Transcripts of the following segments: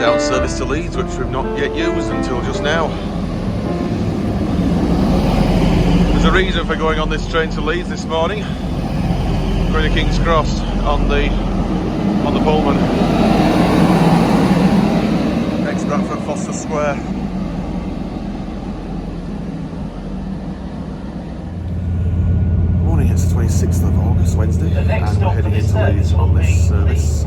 down service to Leeds, which we've not yet used until just now. There's a reason for going on this train to Leeds this morning. Going to King's Cross on the Pullman. Next stop for Foster Square. Morning, it's the 26th of August, Wednesday, and we're heading into Leeds on this service.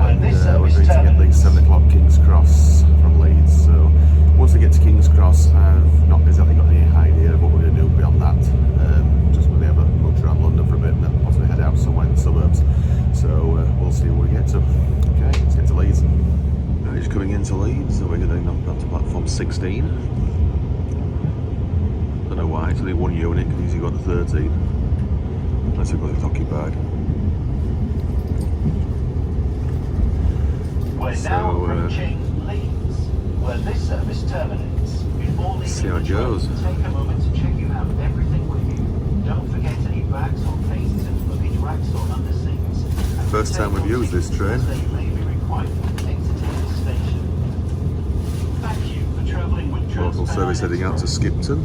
And we're going to get the 7 o'clock King's Cross from Leeds. So once we get to King's Cross, I've not exactly got any idea of what we're going to do beyond that. Just maybe have a look around London for a bit and then possibly head out somewhere in the suburbs. So we'll see where we get to. Okay, let's get to Leeds. Now he's coming into Leeds, so we're going on to platform 16. Don't know why, it's only one unit, because usually got the 13. Unless we've got it occupied. We're now approaching Leeds, where this service terminates. Before leaving the train, take a moment to check you have everything with you. Don't forget any bags or cases in luggage racks or under seats. First time we've used this train. They may be required for exiting the station. Thank you for travelling with Local service heading out to Skipton.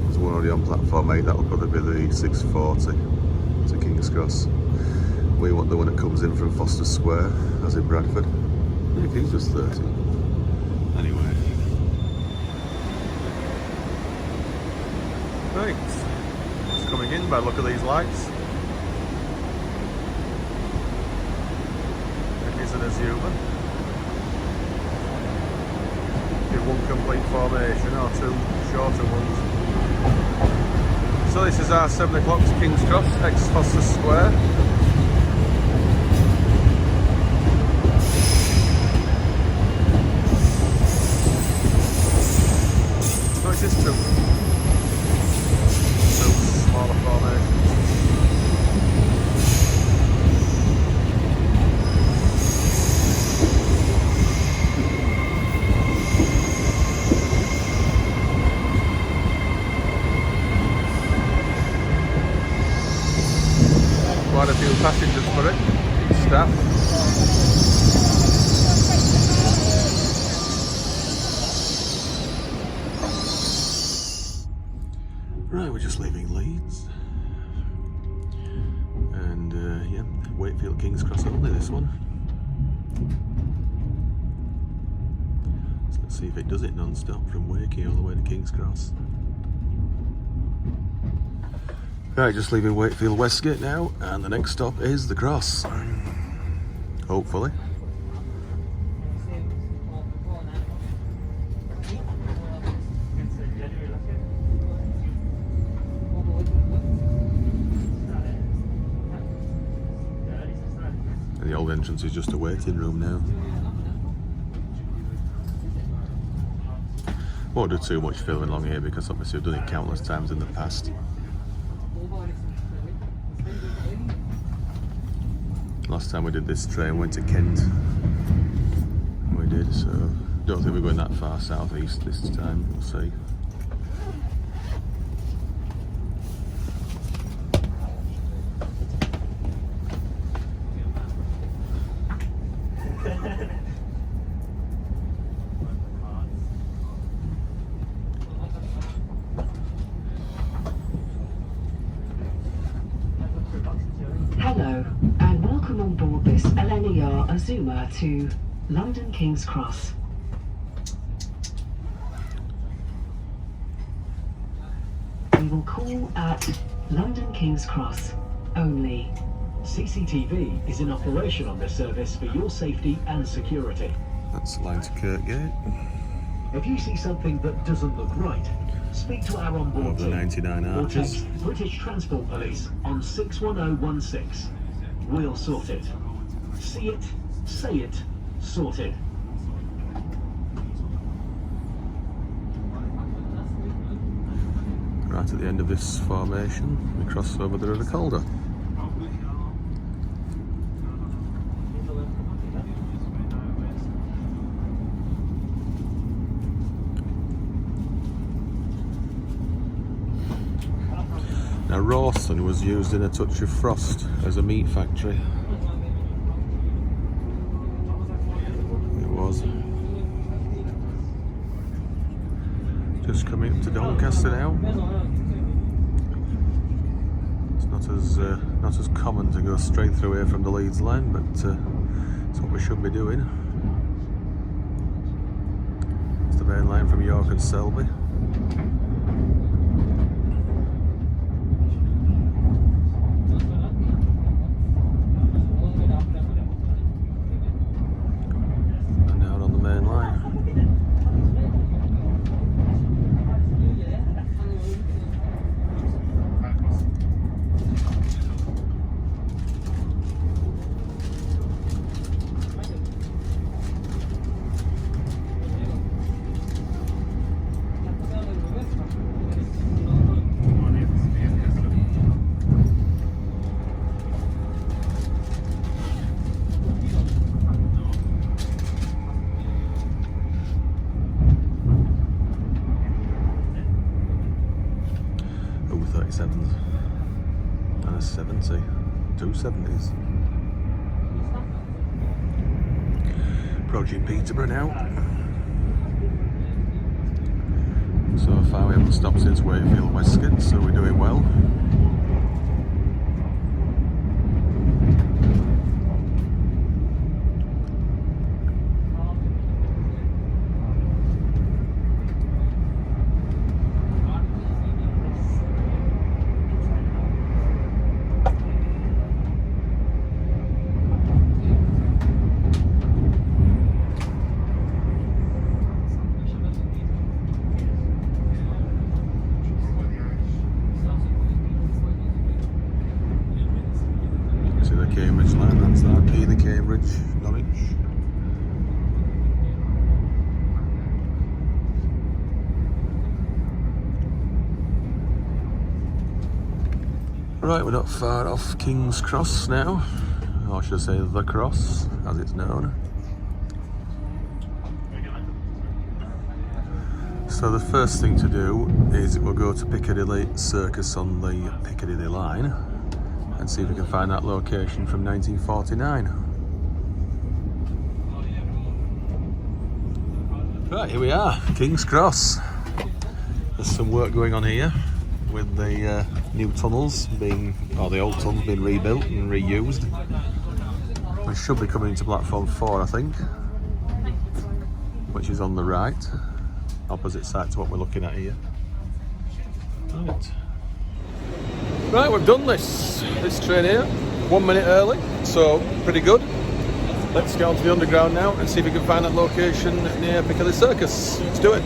There's one already on platform 8, that will probably be the 6:40 to King's Cross. We want the one that comes in from Foster Square, as in Bradford. Yeah, King's just 30. Anyway. Right. It's coming in by the look of these lights. It isn't as human. Do one complete formation or two shorter ones. So this is our 7 o'clock King's Cross, ex Foster Square. Just two smaller formations. Quite a few passengers for it, staff. Right, we're just leaving Leeds, and yeah, Wakefield King's Cross only this one. So let's see if it does it non-stop from Wakey all the way to King's Cross. Right, just leaving Wakefield Westgate now, and the next stop is the Cross, hopefully. The old entrance is just a waiting room now. Won't do too much filming along here because obviously we've done it countless times in the past. Last time we did this train, we went to Kent. We did, so don't think we're going that far southeast this time, we'll see. Hello, and welcome on board this LNER Azuma to London King's Cross. We will call at London King's Cross only. CCTV is in operation on this service for your safety and security. That's the line to Kirkgate. If you see something that doesn't look right, speak to our onboard Over the team 99 or arches. text British Transport Police on 61016. We'll sort it. See it, say it, sorted. Right at the end of this formation, we cross over the River Calder. Now Rawson was used in A Touch of Frost as a meat factory. was. Just coming up to Doncaster now. It's not as common to go straight through here from the Leeds line, but it's what we should be doing. It's the main line from York and Selby. And now on the main line. And a 70, 270s. Approaching Peterborough now. So far we haven't stopped since Wakefield Westgate, so we're doing well. Cambridge line, that's that, either Cambridge, Norwich. Right, we're not far off King's Cross now, or should I say the Cross, as it's known. So the first thing to do is we'll go to Piccadilly Circus on the Piccadilly line and see if we can find that location from 1949. Right, here we are, King's Cross. There's some work going on here with the new tunnels being, or the old tunnels being rebuilt and reused. We should be coming into platform 4, I think, which is on the right, opposite side to what we're looking at here. Right, we've done this train here, 1 minute early, so pretty good. Let's get onto the underground now and see if we can find that location near Piccadilly Circus. Let's do it.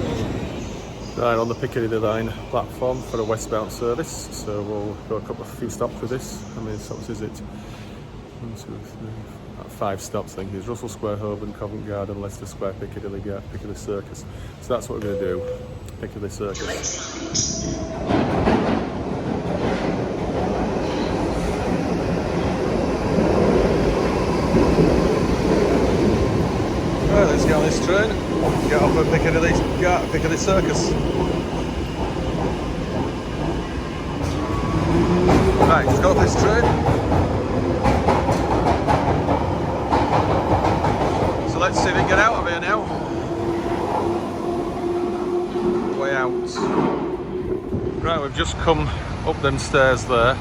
Right, on the Piccadilly line platform for a westbound service, so we'll go a few stops with this. How many stops is it? 1, 2, 3, 4, 5 stops, I think. It's Russell Square, Holborn, Covent Garden, Leicester Square, Piccadilly Circus. So that's what we're going to do, Piccadilly Circus. Right, let's get on this train, get off at Piccadilly Circus. Right, just got off this train. So let's see if we can get out of here now. Way out. Right, we've just come up them stairs there.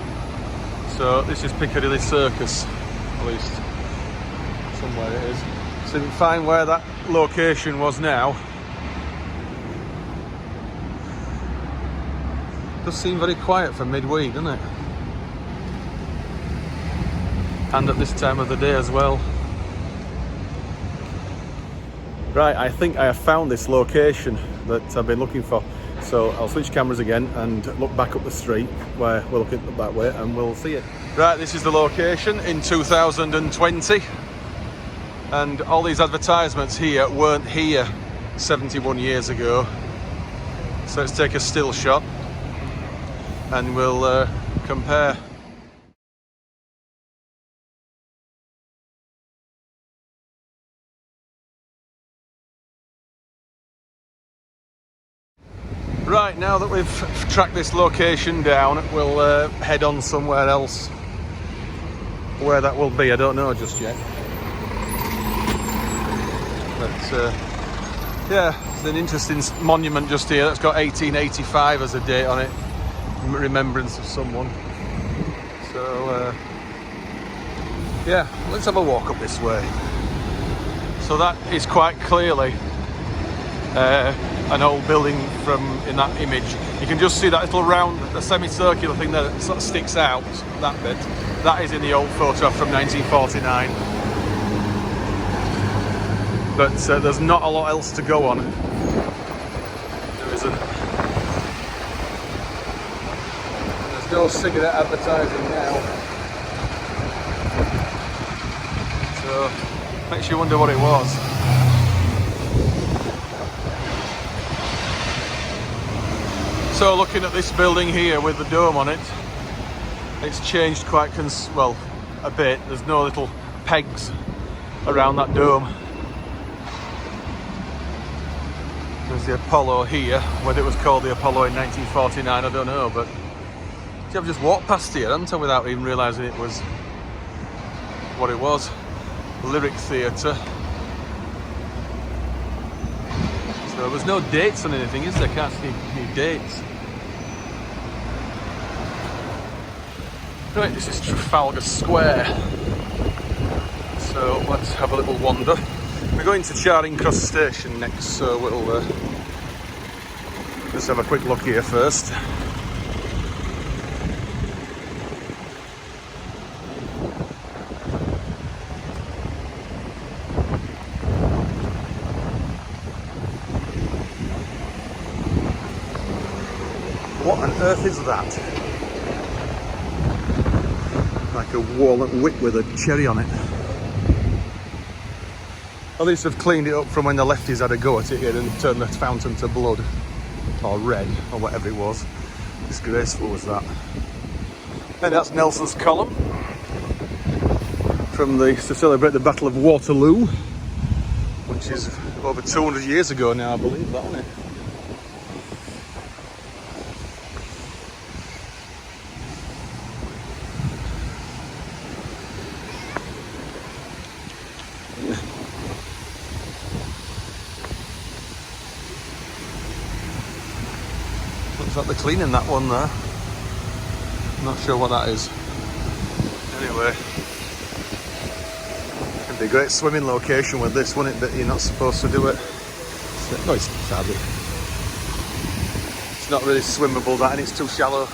So this is Piccadilly Circus, at least somewhere it is. So we can find where that location was now. Does seem very quiet for midweek, doesn't it? And at this time of the day as well. Right, I think I have found this location that I've been looking for. So I'll switch cameras again and look back up the street where we're looking up that way and we'll see it. Right, this is the location in 2020. And all these advertisements here weren't here 71 years ago. So let's take a still shot and we'll compare. Right, now that we've tracked this location down, we'll head on somewhere else. Where that will be, I don't know just yet. But yeah, it's an interesting monument just here that's got 1885 as a date on it, in remembrance of someone. So yeah, let's have a walk up this way. So that is quite clearly an old building from in that image. You can just see that little round, the semicircular thing that sort of sticks out, that bit. That is in the old photograph from 1949. But there's not a lot else to go on. There isn't. There's no cigarette advertising now. So, makes you wonder what it was. So looking at this building here with the dome on it, it's changed quite well a bit. There's no little pegs around that dome. There's the Apollo here. Whether it was called the Apollo in 1949, I don't know, but I've just walked past here, haven't I, without even realising it was what it was. Lyric Theatre. So there's no dates on anything, is there? Can't see any dates. Right, this is Trafalgar Square. So let's have a little wander. We're going to Charing Cross Station next, so we'll just have a quick look here first. What on earth is that? Like a walnut wick with a cherry on it. At least they've cleaned it up from when the lefties had a go at it here and turned the fountain to blood. Or red, or whatever it was. Disgraceful was that. And that's Nelson's column. To celebrate the Battle of Waterloo. Which is over 200 years ago now, I believe that, isn't it? Looks like they're cleaning that one there. Not sure what that is. Anyway, it'd be a great swimming location with this, wouldn't it? But you're not supposed to do it. No, it's sadly. It's not really swimmable, that, and it's too shallow.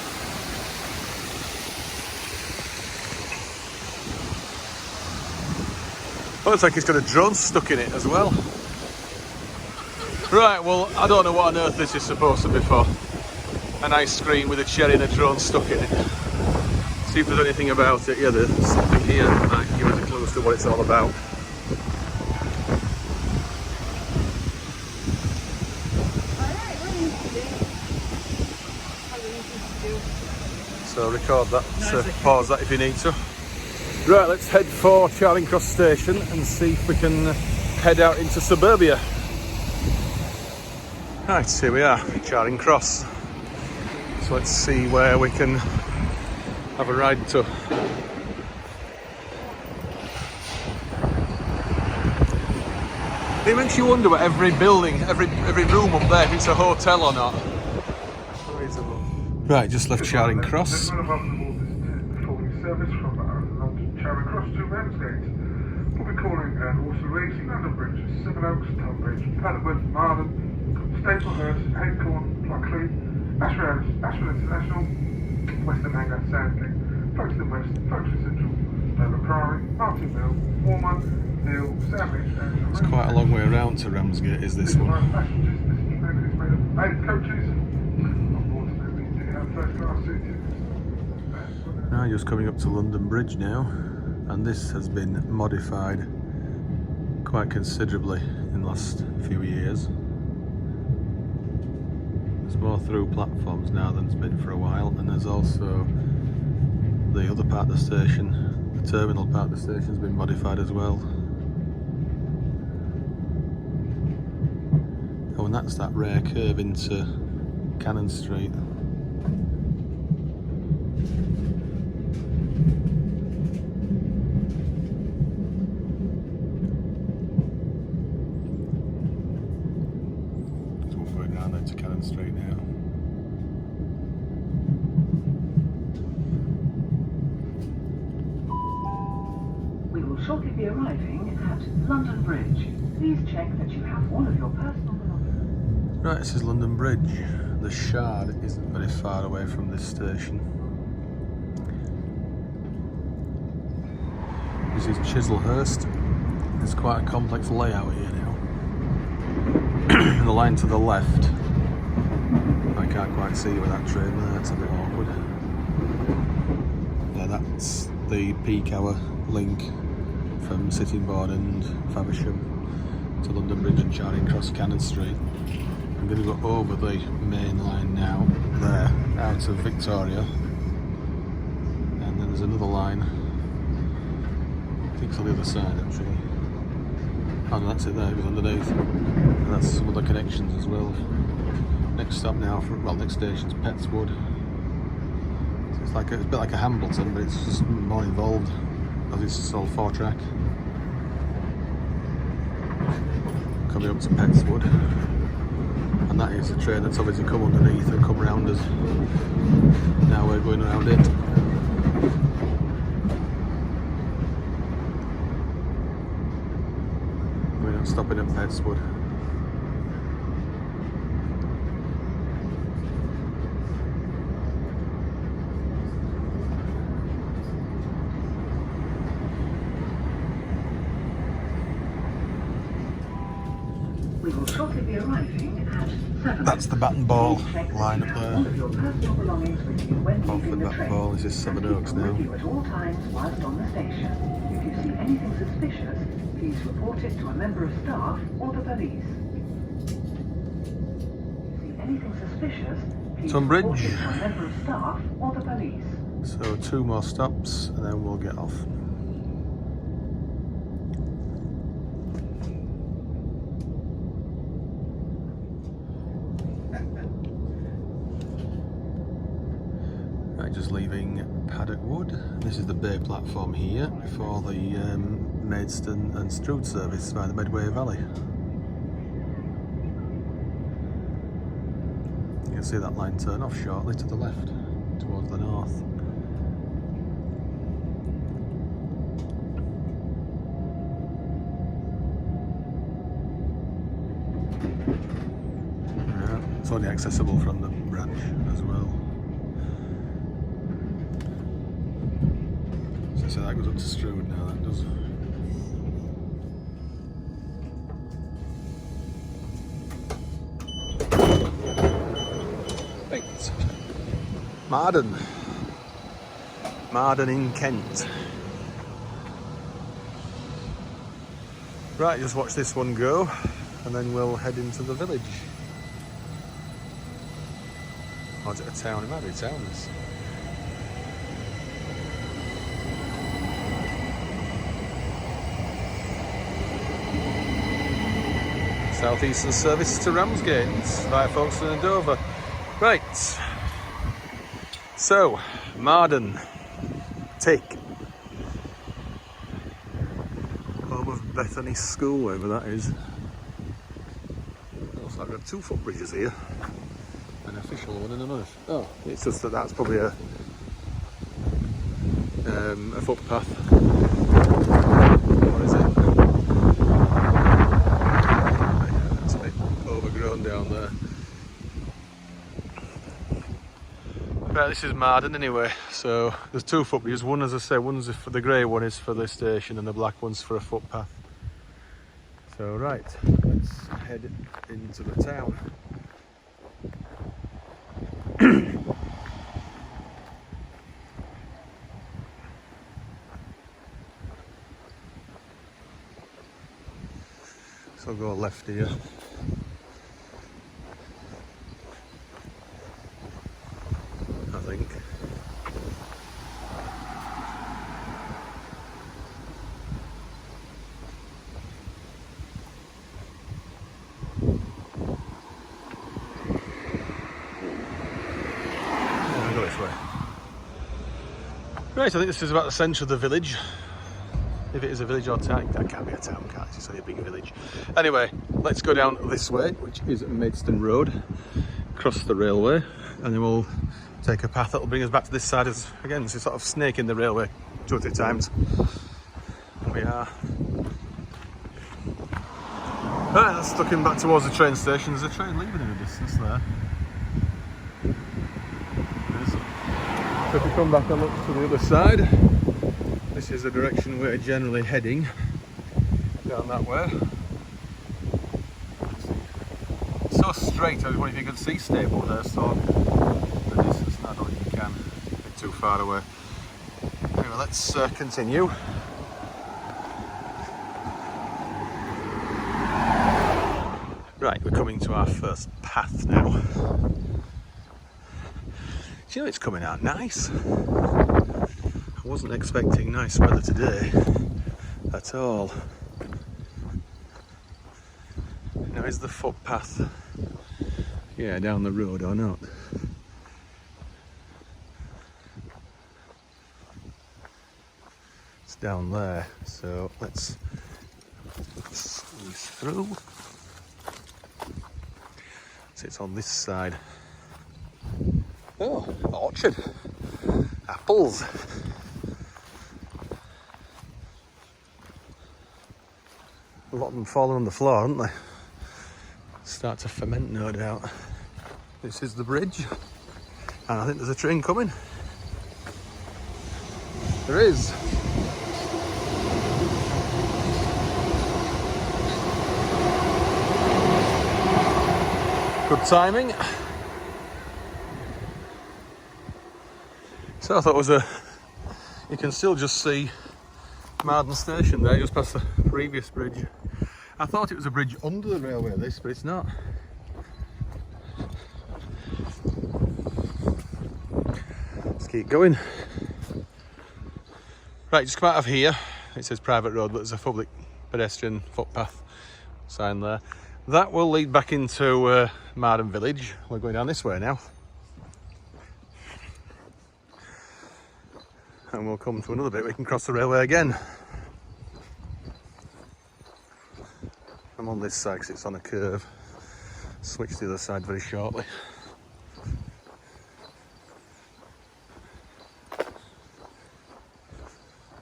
Looks like it's got a drone stuck in it as well. Right, well, I don't know what on earth this is supposed to be for. An ice cream with a cherry and a drone stuck in it. See if there's anything about it. Yeah, there's something here that might give us a clue as to what it's all about. So record that, pause that if you need to. Right, let's head for Charing Cross Station and see if we can head out into suburbia. Right, here we are, Charing Cross. So let's see where we can have a ride to. It makes you wonder what every building, every room up there, if it's a hotel or not. Right, just left Charing Cross. Charing Cross to Ramsgate. We'll be calling at Water Reach, Dungeness, Stevenage, Tonbridge, Appledore, Marden, Staplehurst, Headcorn, Pluckley, Ashford International, Western Hangar, Thameslink, Folkestone West, Folkestone Central, Dover Priory, Martin Mill, Warman, Neil, Sandwich, and It's quite a long way around to Ramsgate, is this one? Passengers, this train is made of 8 coaches. On board today we do have first class seating. Now just coming up to London Bridge now, and this has been modified quite considerably in the last few years. There's more through platforms now than it's been for a while, and there's also the other part of the station, the terminal part of the station has been modified as well. Oh, and that's that rare curve into Cannon Street. aren't they, to Cannon Street now. We will shortly be arriving at London Bridge. Please check that you have all of your personal belongings. Right, this is London Bridge. The Shard isn't very far away from this station. This is Chislehurst. It's quite a complex layout here now. The line to the left, I can't quite see with that train there, it's a bit awkward. Yeah, that's the peak hour link from Sittingbourne and Faversham to London Bridge and Charing Cross Cannon Street. I'm going to go over the main line now, there, out of Victoria, and then there's another line, I think it's on the other side actually. Oh no, that's it there, it goes underneath. And that's some other connections as well. Next stop now, next station's Petswood. So it's a bit like a Hambleton, but it's just more involved, because it's all 4-track. Coming up to Petswood. And that is the train that's obviously come underneath and come round us. Now we're going around it. We're not stopping at Petswood. We will shortly be arriving at 7. That's the Bat and Ball line up there. All of your personal belongings with you when Off leaving the the Bat and train. Ball, this is Sevenoaks With now. you at all times whilst on the station. If you see anything suspicious, please report it to a member of staff or the police. If you see anything suspicious, please Tonbridge. report it to a member of staff or the police. So 2 more stops and then we'll get off. Right, just leaving Paddock Wood. This is the Bay platform here before the Maidstone and Strood service by the Medway Valley. You can see that line turn off shortly to the left, towards the north. Yeah, it's only accessible from the branch as well. So that goes up to Strood now, that does. Right. Marden. Marden in Kent. Right, just watch this one go and then we'll head into the village. Or is it a town? It might be a town, this. Southeastern service to Ramsgate via Folkestone and Dover. Right, so Marden, tick. Home of Bethany School, wherever that is. Looks like we have 2 footbridges here, an official one and another. Oh, it's just that that's probably a footpath. What is it? Overgrown down there. Right, this is Marden anyway, so there's 2 footbridges. One, as I say, one's for the grey one is for the station and the black one's for a footpath. So right, let's head into the town. So I'll go left here. I think. Yeah, go this way. Right, I think this is about the centre of the village. If it is a village or town, that can't be a town, can't it? It's only a big village. Anyway, let's go down this way, which is Maidstone Road, cross the railway, and then we'll take a path that will bring us back to this side. As again, it's a sort of snake in the railway 2 or 3 times. We are right, that's looking back towards the train station. There's a train leaving in the distance there. So if we come back and look to the other side, this is the direction we're generally heading, down that way. It's so straight, I was wondering if you could see Staplehurst or the distance. I don't think you can, it's a bit too far away. Anyway, let's continue. Right, we're coming to our first path now. Do you know it's coming out nice? I wasn't expecting nice weather today at all. Now, is the footpath, yeah, down the road or not? It's down there, so let's squeeze through. So it's on this side. Oh, orchard. Apples. A lot of them falling on the floor, aren't they? Start to ferment, no doubt. This is the bridge. And I think there's a train coming. There is. Good timing. So I thought it was you can still just see Marden station there, just past the previous bridge. I thought it was a bridge under the railway, this, but it's not. Let's keep going. Right, just come out of here. It says private road, but there's a public pedestrian footpath sign there. That will lead back into Marden village. We're going down this way now. And we'll come to another bit where we can cross the railway again. I'm on this side because it's on a curve. Switch to the other side very shortly.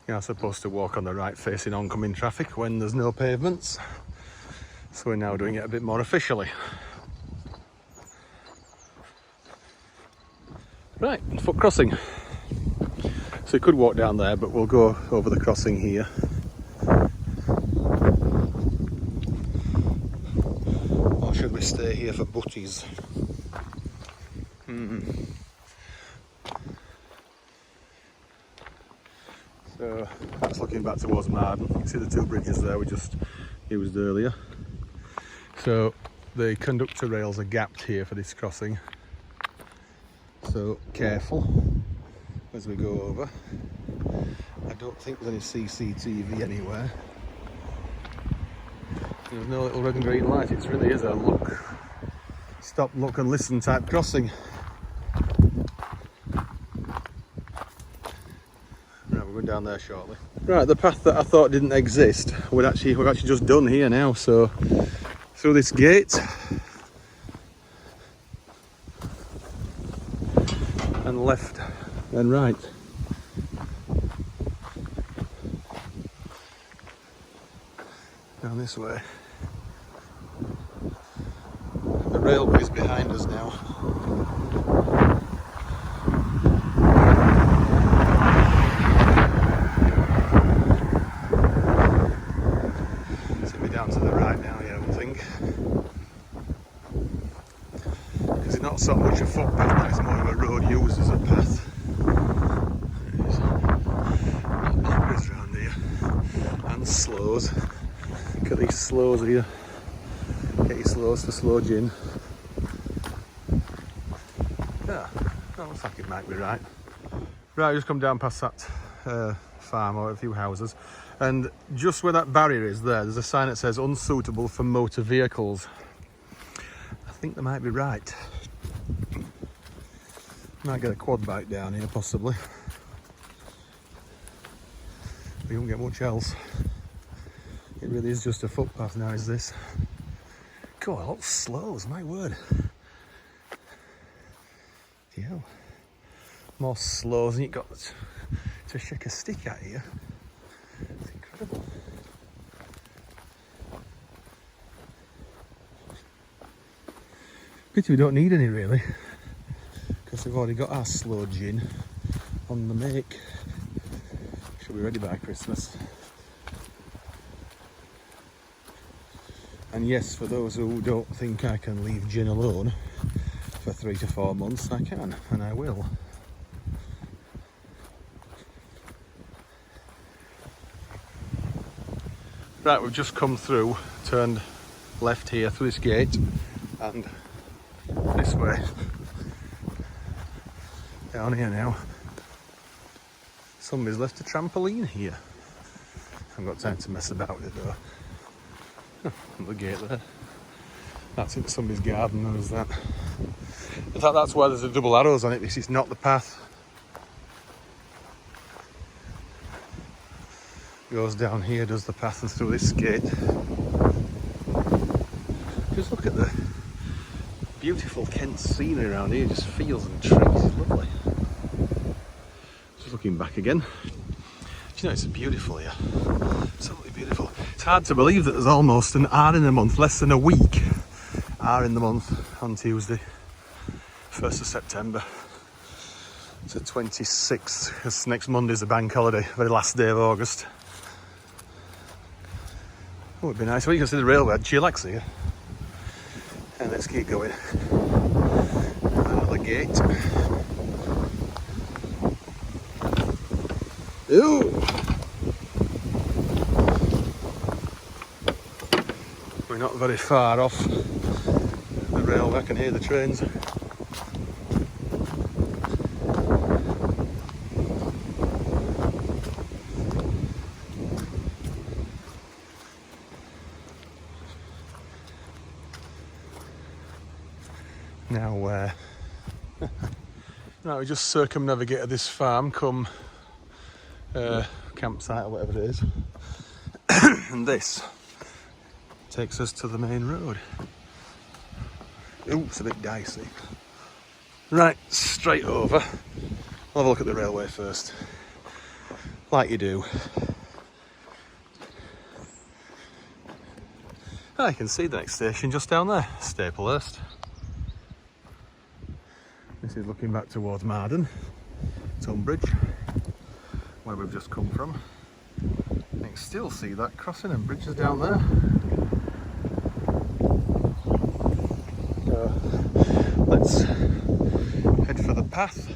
You're supposed to walk on the right facing oncoming traffic when there's no pavements. So we're now doing it a bit more officially. Right, foot crossing. So you could walk down there, but we'll go over the crossing here. Or should we stay here for butties? So that's looking back towards Marden. You can see the 2 bridges there we just used earlier. So the conductor rails are gapped here for this crossing. So careful as we go over. I don't think there's any CCTV anywhere. There's no little red and green light. It really is a look, stop, look and listen type crossing. Right, we're going down there shortly. Right, the path that I thought didn't exist, we've actually just done here now. So through this gate and left and right. Down this way. The railway's behind us now. See me down to the right now, yeah, I think. It's not so much a footpath, it's more of a road used as a path. There's around here. And slows. Look at these slows here. Get your slows for slow gin. Yeah, that looks like it might be right. Right, just come down past that farm or a few houses. And just where that barrier is there's a sign that says unsuitable for motor vehicles. I think they might be right. Might get a quad bike down here possibly. We won't get much else. It really is just a footpath now, is this? God, a lot of slows, my word. Yeah. More slows than you got to shake a stick at here. It's incredible. Pity we don't need any really, because we've already got our slow gin on the make. Should be ready by Christmas. And yes, for those who don't think I can leave gin alone for 3 to 4 months, I can, and I will. Right, we've just come through, turned left here through this gate, and this way. Down here now. Somebody's left a trampoline here. I haven't got time to mess about with it though. The gate there. That's in somebody's garden, there's that. In fact, that's why there's a double arrows on it. This is not the path. Goes down here, does the path, and through this gate. Just look at the beautiful Kent scenery around here, just fields and trees, it's lovely. Just looking back again. Do you know, it's beautiful here. Absolutely beautiful. It's hard to believe that there's almost an hour in the month, less than a week. Hour in the month on Tuesday, 1st of September. It's the 26th, because next Monday's the bank holiday, very last day of August. Oh, it'd be nice. Well, you can see the railway, chillax here. And let's keep going. Another gate. Ew! We're not very far off the railway. I can hear the trains. Now, now we just circumnavigated this farm, come campsite or whatever it is, and this takes us to the main road. Ooh, it's a bit dicey. Right, straight over. We'll have a look at the railway first, like you do. I can see the next station just down there, Staplehurst. This is looking back towards Marden, Tonbridge, where we've just come from. You can still see that crossing and bridges down there. So let's head for the path.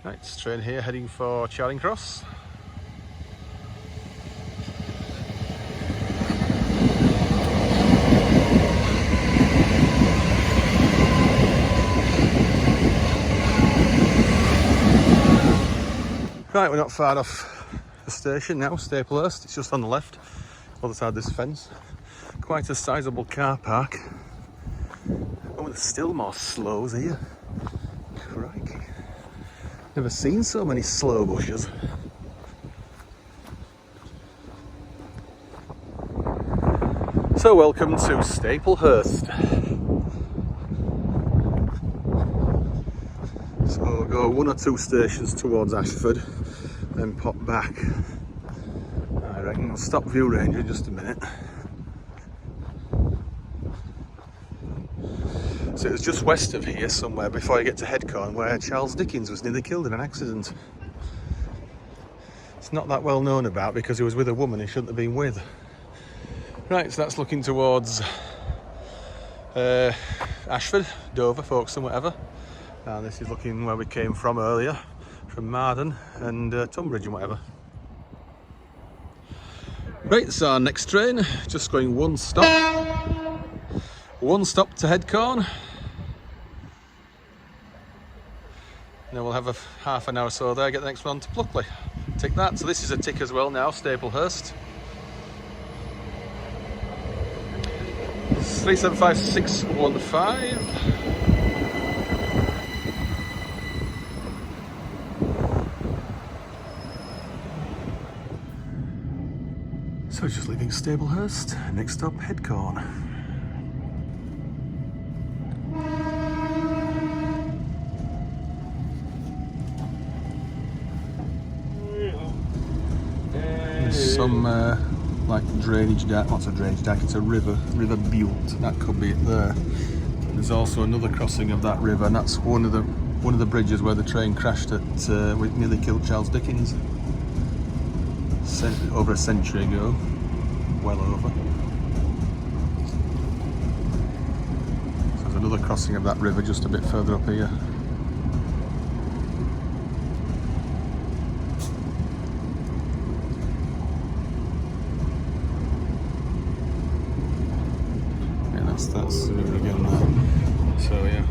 Right, it's train here heading for Charing Cross. Right, we're not far off the station now, Staplehurst. It's just on the left, other side of this fence. Quite a sizable car park. Oh, there's still more slows here. Crikey. Never seen so many slow bushes. So welcome to Staplehurst. So we'll go 1 or 2 stations towards Ashford, then pop back. I reckon we'll stop View Range in just a minute. So it was just west of here somewhere before you get to Headcorn, where Charles Dickens was nearly killed in an accident. It's not that well known about because he was with a woman he shouldn't have been with. Right, so that's looking towards Ashford, Dover, Folkestone, whatever. And this is looking where we came from earlier, from Marden and Tonbridge and whatever. Right, so our next train, just going 1 stop. 1 stop to Headcorn. Then we'll have a half an hour or so there, get the next one to Pluckley. Tick that. So this is a tick as well now, Staplehurst. 375615. So just leaving Staplehurst, next stop Headcorn. some like drainage dyke, not a drainage dyke, it's a river built. That could be it there. There's also another crossing of that river, and that's one of the bridges where the train crashed at, which nearly killed Charles Dickens over a century ago, well over. So there's another crossing of that river just a bit further up here. That's the river again there. So yeah.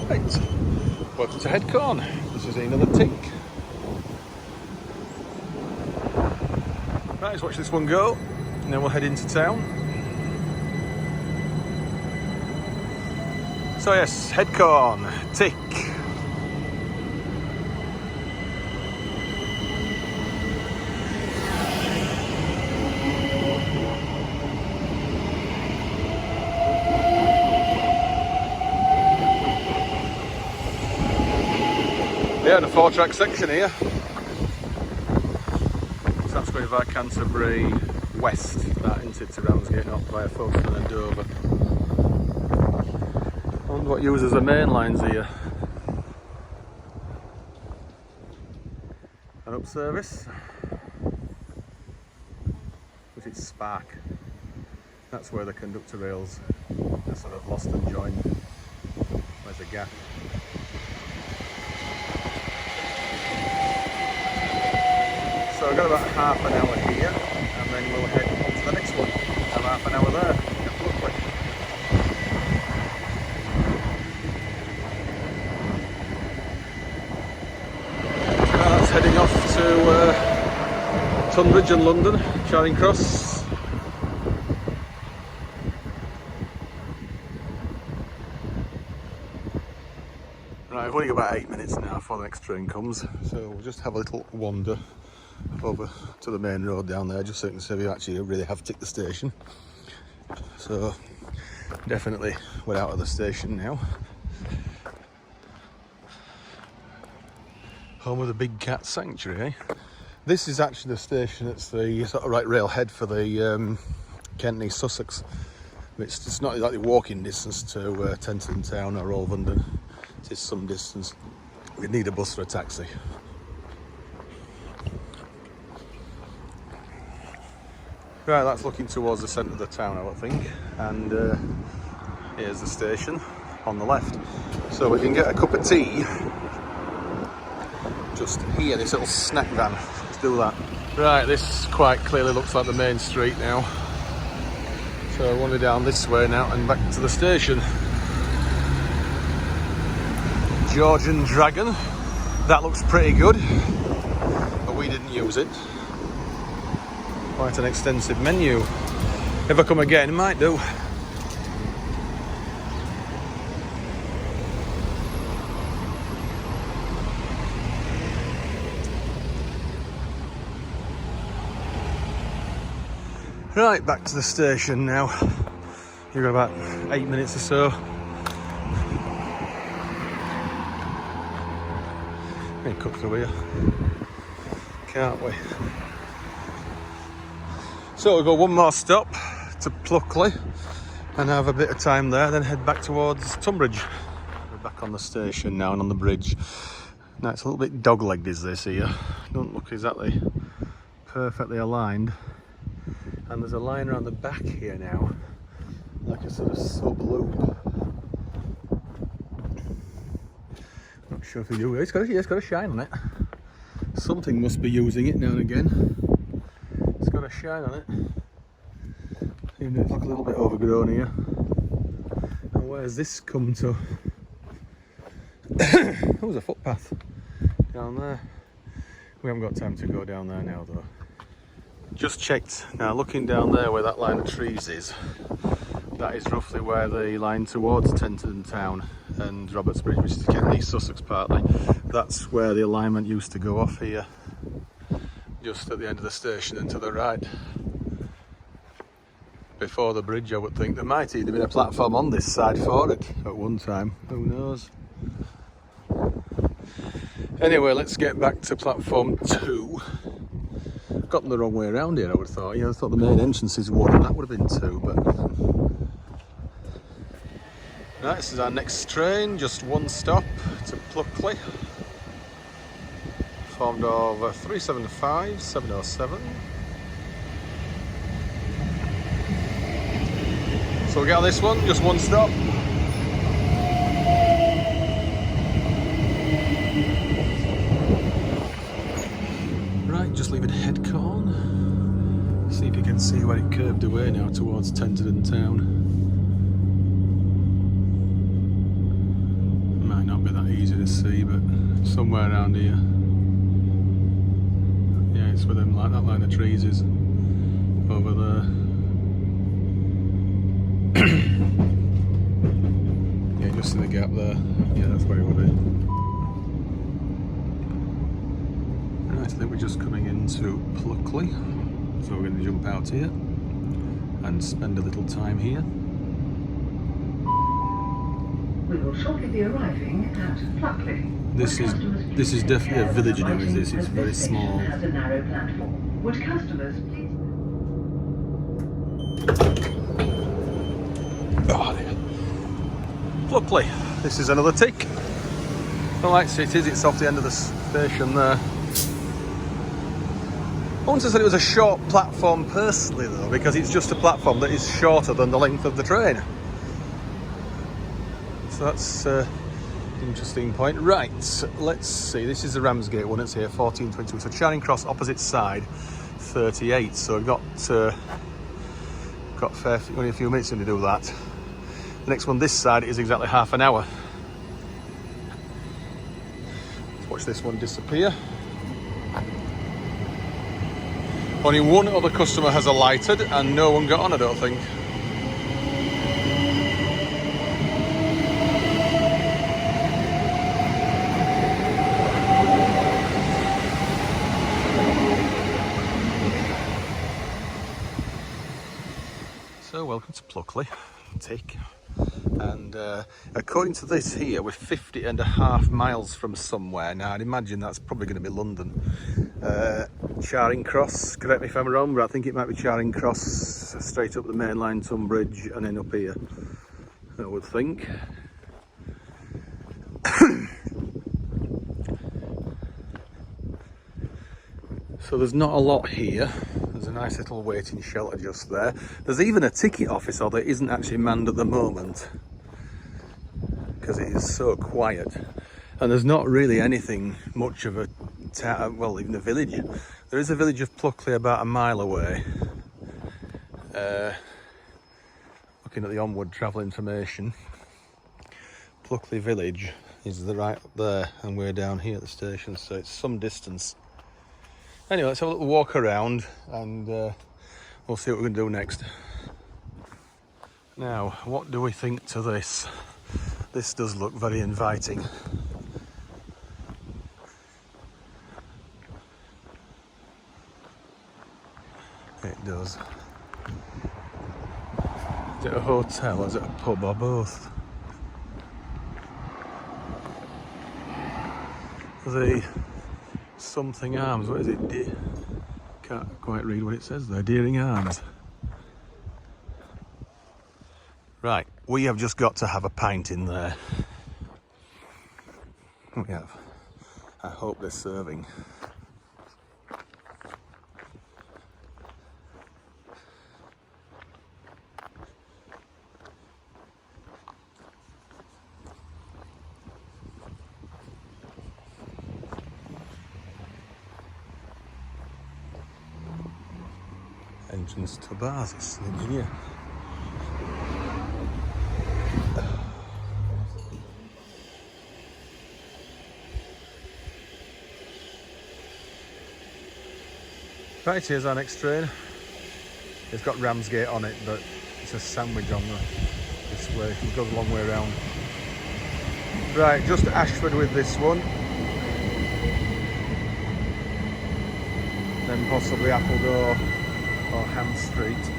Right. Welcome to Headcorn. This is another tick. Right, let's watch this one go, and then we'll head into town. So yes, Headcorn, tick. Yeah, and a 4-track section here. So that's going via Canterbury west, that into to Ramsgate, not via Folkestone and Dover. I wonder what uses the main lines here. An up service, which is Spark. That's where the conductor rails are sort of lost and joined. Where's the gap? So we've got about half an hour here, and then we'll head on to the next one. Have half an hour there at Pluckley. Now that's heading off to Tonbridge and London, Charing Cross. Right, we've only got about 8 minutes now before the next train comes, so we'll just have a little wander over to the main road down there, just so you can see we actually really have ticked the station. So definitely we're out of the station now. Home of the Big Cat Sanctuary, eh? This is actually the station that's the sort of right railhead for the Kent and East Sussex. It's not exactly walking distance to Tenterden Town or Olvenden. It is some distance. We'd need a bus or a taxi. Right, that's looking towards the centre of the town, I would think, and here's the station on the left. So we can get a cup of tea just here, this little snack van. Let's do that. Right, this quite clearly looks like the main street now. So I wander down this way now and back to the station. Georgian Dragon, that looks pretty good, but we didn't use it. Quite an extensive menu. If I come again, it might do. Right, back to the station now. You've got about 8 minutes or so. We can cut through here, can't we? So we'll go one more stop to Pluckley and have a bit of time there, then head back towards Tonbridge. We're back on the station now and on the bridge. Now it's a little bit dog-legged, is this here? Don't look exactly perfectly aligned. And there's a line around the back here now, like a sort of sub-loop. Not sure if they do. It's got a shine on it. Something must be using it now and again. It's got a shine on it. Even though it's like a little bit overgrown here. And where's this come to? There was a footpath down there. We haven't got time to go down there now though. Just checked now, looking down there where that line of trees is, that is roughly where the line towards Tenterden Town and Robertsbridge, which is Kent and East Sussex partly, that's where the alignment used to go off here, just at the end of the station and to the right. Before the bridge, I would think. There might even have been a platform on this side for it at one time, who knows. Anyway, let's get back to platform 2. Got them the wrong way around here, I would have thought. Yeah, I thought the main entrance is 1 and that would have been 2, but... Right, this is our next train, just one stop to Pluckley. Formed of 375, 707. So we'll get on this one, just one stop. Right, just leaving Headcorn. See if you can see where it curved away now towards Tenterden town. Might not be that easy to see, but somewhere around here. Yeah, it's where them, like that line of trees is over there. Yeah, just in the gap there. Yeah, that's where it will be. Right, I think we're just coming into Pluckley, so we're going to jump out here and spend a little time here. We will shortly be arriving at Pluckley. This is definitely a village now, is this? It's very small. Has a narrow platform. Would customers please? Oh dear. Pluckley. This is another tick. The light cities, it's off the end of the station there. I wouldn't have said it was a short platform personally though, because it's just a platform that is shorter than the length of the train. So that's an interesting point. Right, let's see. This is the Ramsgate one. It's here, 1422. So Charing Cross opposite side, 38. So we've got only a few minutes in to do that. The next one this side is exactly half an hour. Let's watch this one disappear. Only one other customer has alighted and no one got on, I don't think. So welcome to Pluckley, tick. And according to this here, we're 50.5 miles from somewhere. Now I'd imagine that's probably going to be London. Charing Cross, correct me if I'm wrong, but I think it might be Charing Cross, straight up the main line, Tonbridge, and then up here, I would think. So there's not a lot here. There's a nice little waiting shelter just there. There's even a ticket office, although it isn't actually manned at the moment because it is so quiet. And there's not really anything much of a town, well, even a village. There is a village of Pluckley about a mile away. Looking at the onward travel information, Pluckley village is right up there and we're down here at the station, so it's some distance. Anyway, let's have a little walk around and we'll see what we're going to do next. Now, what do we think to this? This does look very inviting. It does. Is it a hotel or is it a pub or both? The something Arms, what is it? Can't quite read what it says there. Deering Arms. Right, we have just got to have a pint in there. We have. I hope they're serving. Entrance to bars, it's the engineer. Right, here's our next train. It's got Ramsgate on it, but it's a sandwich on this way. It goes a long way around. Right, just Ashford with this one. Then possibly Appledore or Ham Street.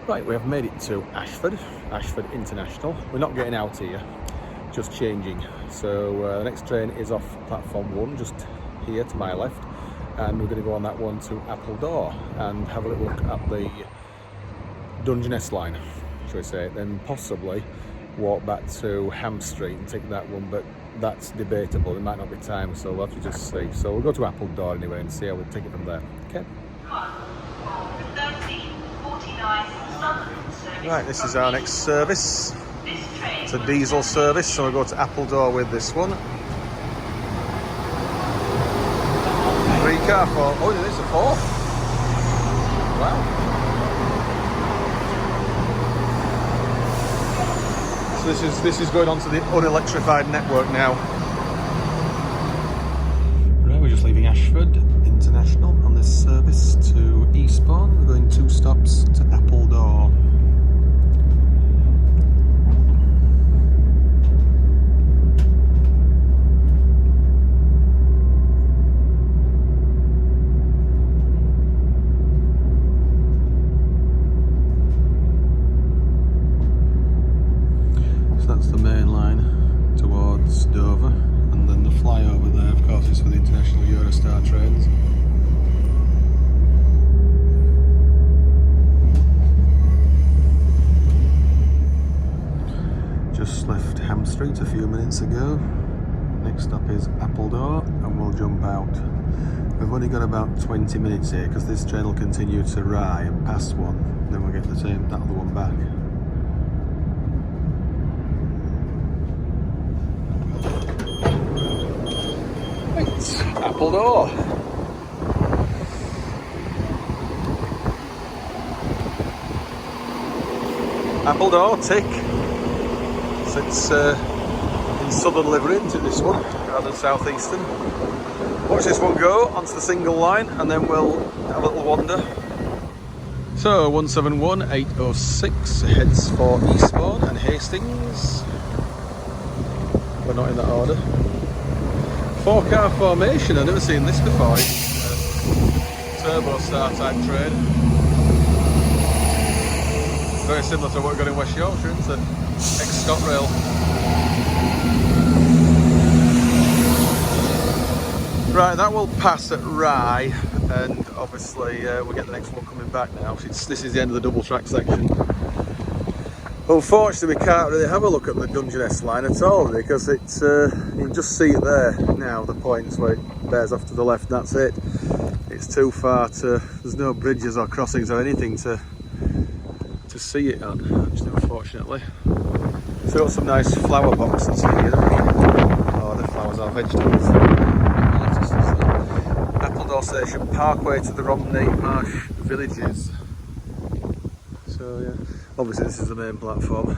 Right, we have made it to Ashford International. We're not getting out here. just changing. So the next train is off platform 1, just here to my left, and we're going to go on that one to Appledore and have a little look at the Dungeness line, shall we say, then possibly walk back to Ham Street and take that one, but that's debatable. There might not be time, so we'll have to just see. So we'll go to Appledore anyway and see how we take it from there. Okay. Right, this is our next service. It's a diesel service, so we'll go to Appledore with this one. 3-car, 4. Oh, it is a 4. Wow. So this is going on to the unelectrified network now. Right, we're just leaving Ashford International on this service to Eastbourne. We're going 2 stops to Appledore. That's the main line towards Dover, and then the flyover there, of course, is for the international Eurostar trains. Just left Ham Street a few minutes ago. Next stop is Appledore, and we'll jump out. We've only got about 20 minutes here because this train will continue to Rye and past one, then we'll get the same, that other one back. Appledore. Appledore, tick. So it's in southern livery, isn't it, this one, rather than southeastern. Watch this one go onto the single line, and then we'll have a little wander. So 171806 heads for Eastbourne and Hastings. We're not in that order. 4-car formation, I've never seen this before. It's a turbo star type train. Very similar to what we've got in West Yorkshire, isn't it? Ex-ScotRail. Right, that will pass at Rye, and obviously we'll get the next one coming back now. This is the end of the double track section. Unfortunately, we can't really have a look at the Dungeness line at all, because it's you can just see it there now, the points where it bears off to the left, and that's it. It's too far to, there's no bridges or crossings or anything to see it on, actually, unfortunately. So we've got some nice flower boxes here, or the flowers are vegetables. Appledore Station, Parkway to the Romney Marsh Villages. So yeah. Obviously this is the main platform.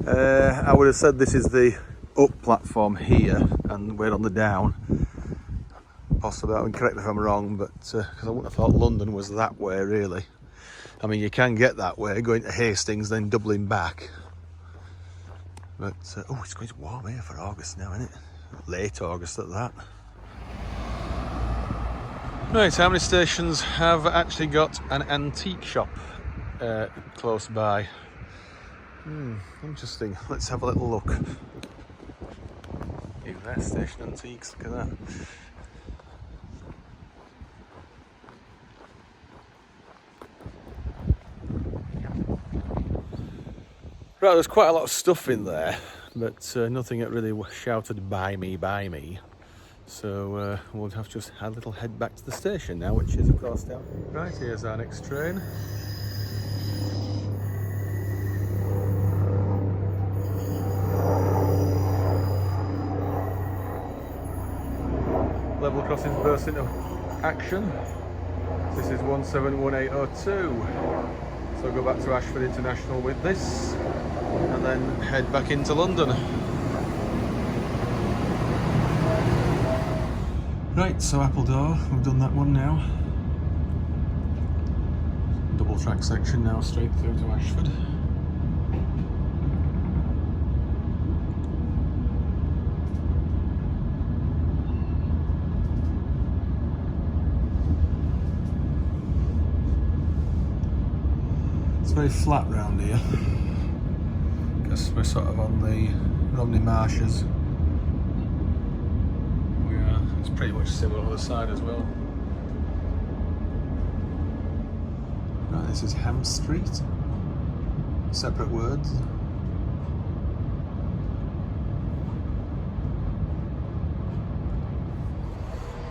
I would have said this is the up platform here and we're on the down. Possibly, I mean, correct me if I'm wrong, but because I wouldn't have thought London was that way really. I mean, you can get that way, going to Hastings, then doubling back. But, oh, it's quite warm here for August now, isn't it? Late August at that. Right, how many stations have actually got an antique shop close by? Interesting. Let's have a little look. Even there, Station Antiques, look at that. Right, there's quite a lot of stuff in there, but nothing that really shouted buy me. So we'll have to just have a little head back to the station now, which is of course down. Right, here's our next train. Level crossings burst into action. This is 171802. So go back to Ashford International with this, and then head back into London. Right, so Appledore, we've done that one now. Double track section now, straight through to Ashford. It's very flat round here. we're sort of on the Romney Marshes. We are. It's pretty much similar on the side as well. Right, this is Ham Street. Separate words.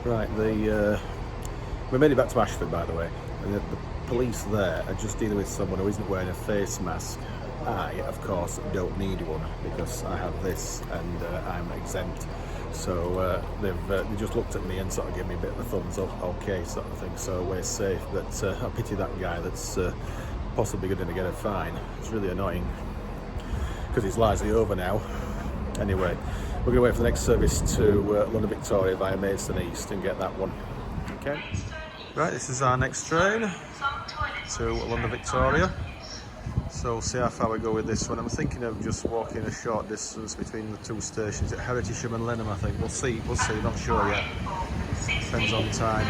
Right, we made it back to Ashford, by the way, and the police there are just dealing with someone who isn't wearing a face mask. I, of course, don't need one because I have this and I'm exempt. So they just looked at me and sort of gave me a bit of a thumbs up, okay, sort of thing. So we're safe. But I pity that guy that's possibly going to get a fine. It's really annoying because it's largely over now. Anyway, we're going to wait for the next service to London Victoria via Maidstone East and get that one. Okay. Right, this is our next train to London Victoria. So we'll see how far we go with this one. I'm thinking of just walking a short distance between the two stations at Herefordshire and Lenham, I think. We'll see, not sure yet. Depends on time.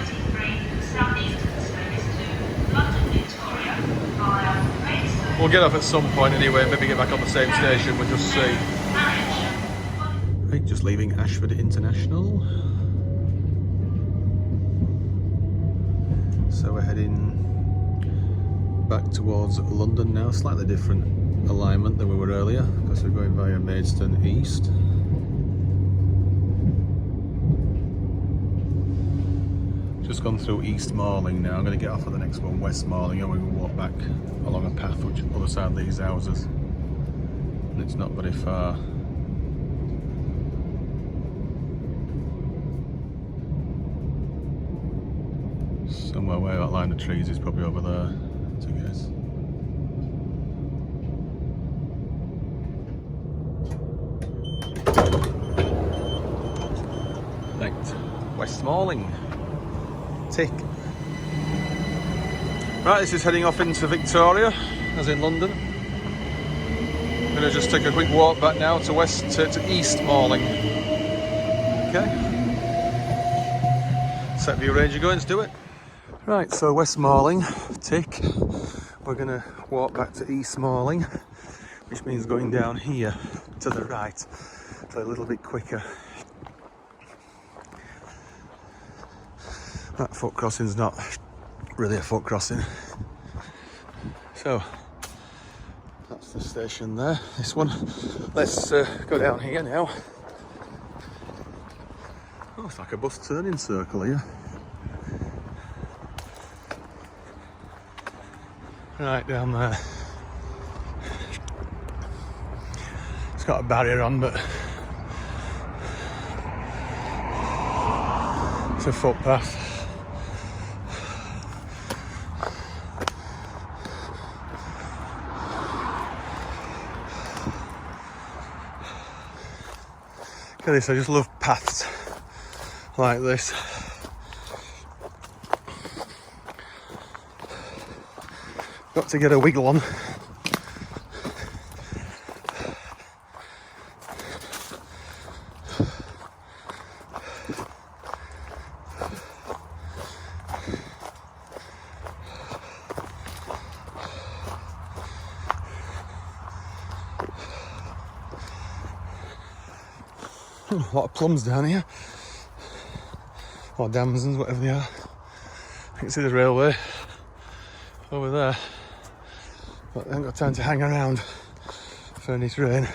We'll get off at some point anyway, maybe get back on the same station, we'll just see. Right, just leaving Ashford International. So we're heading back towards London now, slightly different alignment than we were earlier because we're going via Maidstone East. Just gone through East Malling now. I'm going to get off at the next one, West Malling, and we will walk back along a path which on the other side of these houses. And it's not very far. Somewhere where that line of trees is probably over there, to guess. Right, West Malling. Tick. Right, this is heading off into Victoria, as in London. I'm going to just take a quick walk back now to East Malling. Okay. Set view range you're going, let's do it. Right, so West Malling, tick. We're going to walk back to East Malling, which means going down here to the right, so a little bit quicker. That foot crossing's not really a foot crossing. So, that's the station there, this one. Let's go down here now. Oh, it's like a bus turning circle here. Right down there. It's got a barrier on, but it's a footpath. Look at this, I just love paths like this. Got to get a wiggle on. A lot of plums down here, or damsons, whatever they are. I can see the railway over there, but I haven't got time to hang around for any train.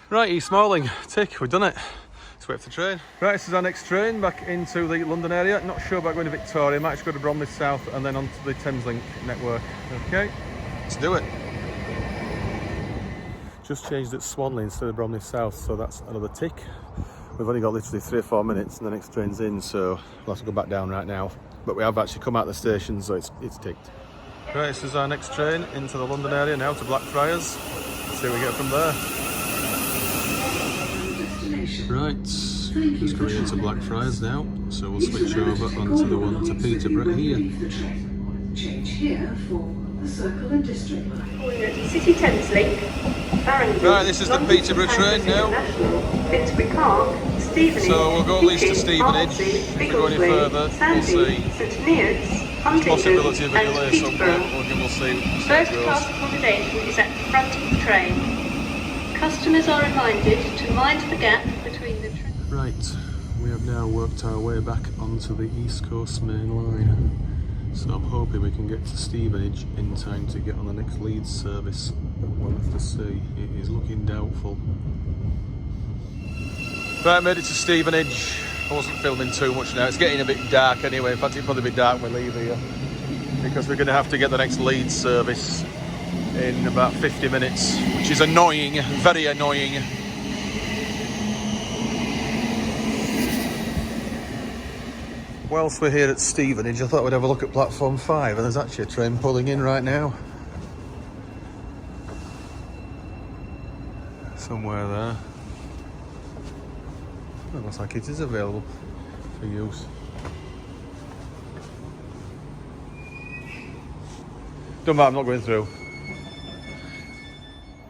Right, East Malling, tick, we've done it. Let's wait for the train. Right, this is our next train back into the London area. Not sure about going to Victoria, might just go to Bromley South and then onto the Thameslink network. Okay, let's do it. Just changed at Swanley instead of Bromley South, so that's another tick. We've only got literally 3 or 4 minutes and the next train's in, so we'll have to go back down right now. But we have actually come out of the station, so it's ticked. Right, this is our next train into the London area now to Blackfriars. Let's see what we get from there. Right, just coming into Blackfriars now, so we'll switch over onto the one to Peterborough here. Change here for the Circle and District Line. City Thameslink, Barrington. Right, this is the Peterborough train now. Finsbury Park, Stevenage, So we'll go at least to Beacon, Stevenage. Barnsley, If we go any Biggleswade, further, we'll Sandy, see. St Neots, Huntingdon Possibility of a and delay somewhere. Peterborough. We'll see. First class accommodation is at the front of the train. Customers are reminded to mind the gap between the train. Right, we have now worked our way back onto the East Coast main line. So I'm hoping we can get to Stevenage in time to get on the next Leeds service. But we'll have to see. It is looking doubtful. Right, made it to Stevenage. I wasn't filming too much now. It's getting a bit dark anyway. In fact, it'll probably be dark when we leave here, because we're going to have to get the next Leeds service in about 50 minutes, which is annoying, very annoying. Whilst we're here at Stevenage, I thought we'd have a look at platform 5, and there's actually a train pulling in right now. Somewhere there. It looks like it is available for use. Don't matter, I'm not going through.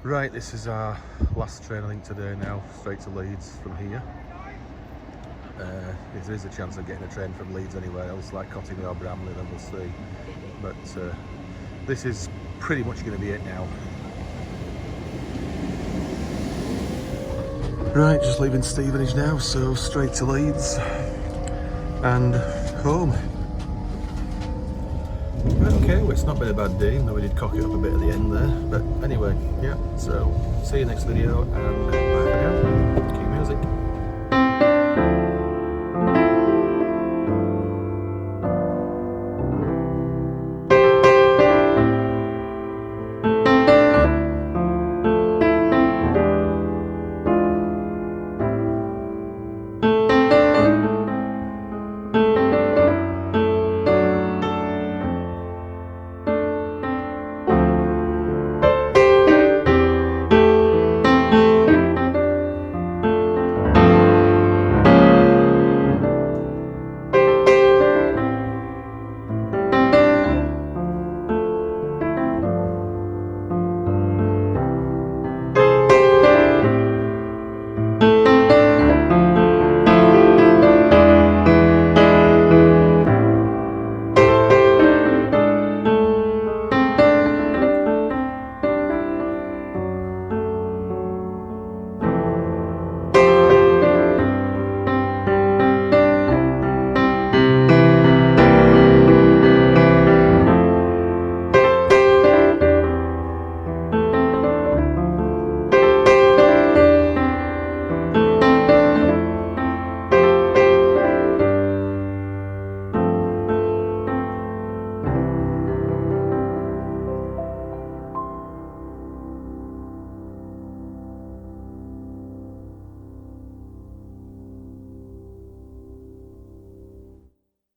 Right, this is our last train I think today now, straight to Leeds from here. If there is a chance of getting a train from Leeds anywhere else, like Cottingley or Bramley, then we'll see. But this is pretty much going to be it now. Right, just leaving Stevenage now, so straight to Leeds and home. Right, okay, well, it's not been a bad day, though we did cock it up a bit at the end there. But anyway, yeah, so see you next video, and bye for now. Cue music.